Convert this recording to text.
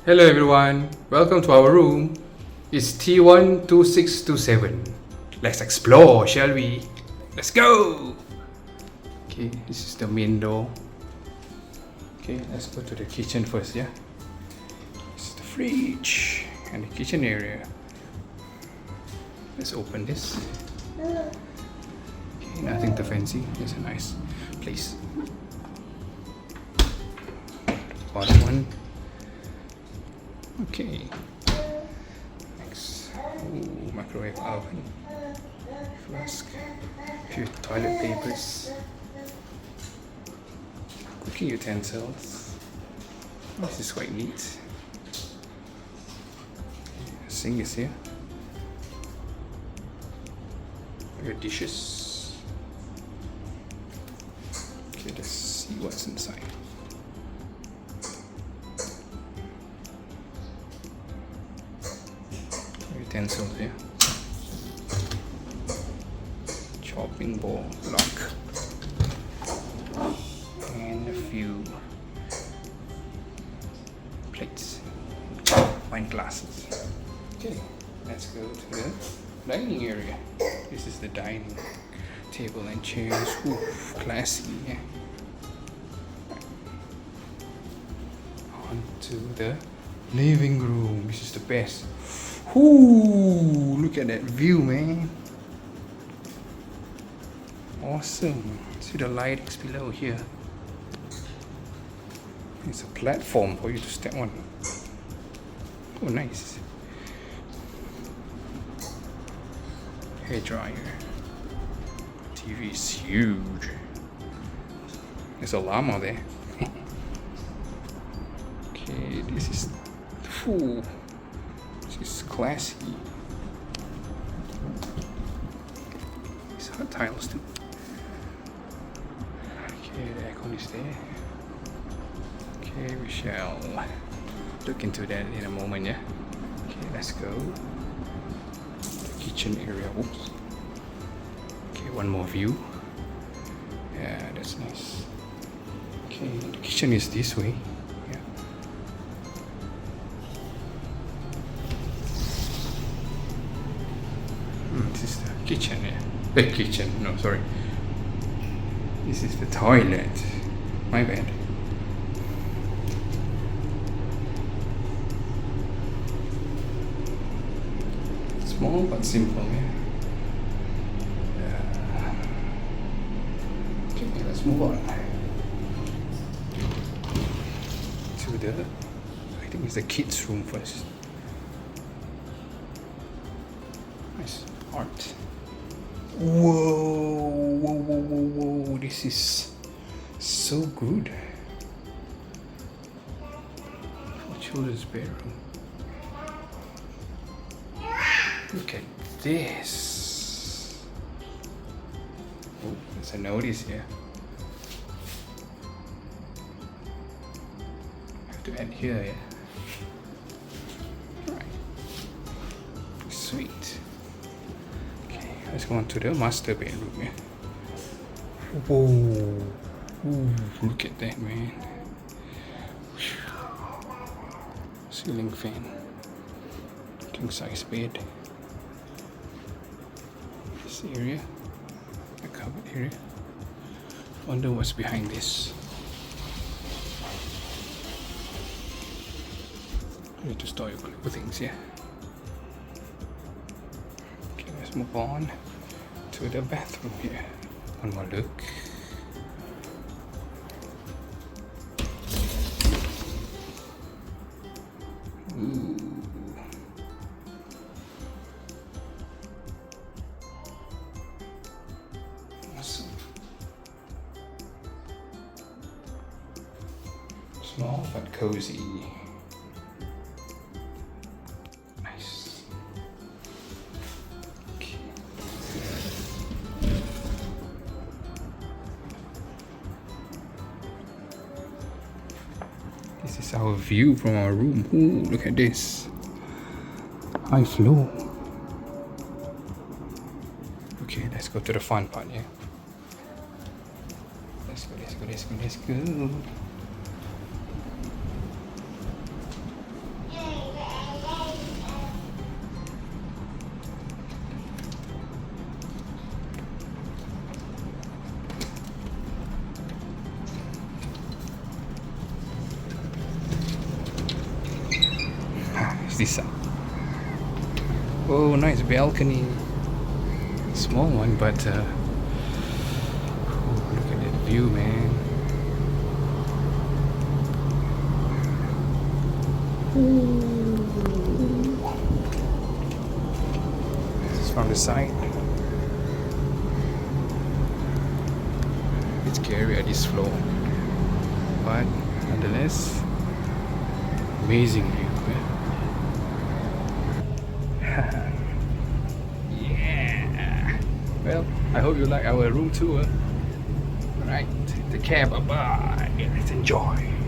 Hello everyone, welcome to our room. It's T12627. Let's explore, shall we? Let's go! Okay, this is the main door. Okay, let's go to the kitchen first, yeah? This is the fridge and the kitchen area. Let's open this. Okay, nothing too fancy, it's a nice place. Part one. Okay. Next. Ooh, microwave oven. Flask. Few toilet papers. Cooking utensils. This is quite neat. Sink is here. Your dishes. Okay, let's see what's inside. Utensils here. Chopping board, lock, and a few plates, wine glasses. Okay, let's go to the dining area. This is the dining table and chairs. Ooh, classy. Yeah. On to the living room. This is the best. Ooh, look at that view, man. Awesome. See the lights below here. It's a platform for you to step on. Oh, nice. Hair dryer. TV is huge. There's a llama there. Okay, this is... Ooh. It's classy. It's hot tiles too. Okay, the aircon is there. Okay, we shall look into that in a moment, yeah? Okay, let's go. The kitchen area. Oops. Okay, one more view. Yeah, that's nice. Okay, the kitchen is this way. This is the kitchen, yeah. The kitchen, no, sorry. This is the toilet. My bad. Small but simple, yeah. Okay, let's move on. To the, I think it's the kids' room first. Nice. Art. Whoa, this is so good. For children's bedroom. Look at this. Oh, there's a notice here. I have to add here, yeah. Alright. Sweet. Let's go on to the master bedroom. Yeah. Whoa! Ooh, look at that, man! Ceiling fan, king size bed. This area, the cupboard area. Wonder what's behind this. You need to store your things, yeah. Let's move on to the bathroom here. One more look. Ooh. Awesome. Small but cozy. This is our view from our room. Ooh, look at this. High floor. Okay, let's go to the fun part, yeah? Let's go, let's go, let's go, let's go. this side. Oh, nice balcony. Small one, but oh, look at that view, man. This is from the side. It's scary at this floor, but nonetheless, amazing view. Yeah. Well, I hope you like our room tour. Alright, take care, bye bye. Let's enjoy.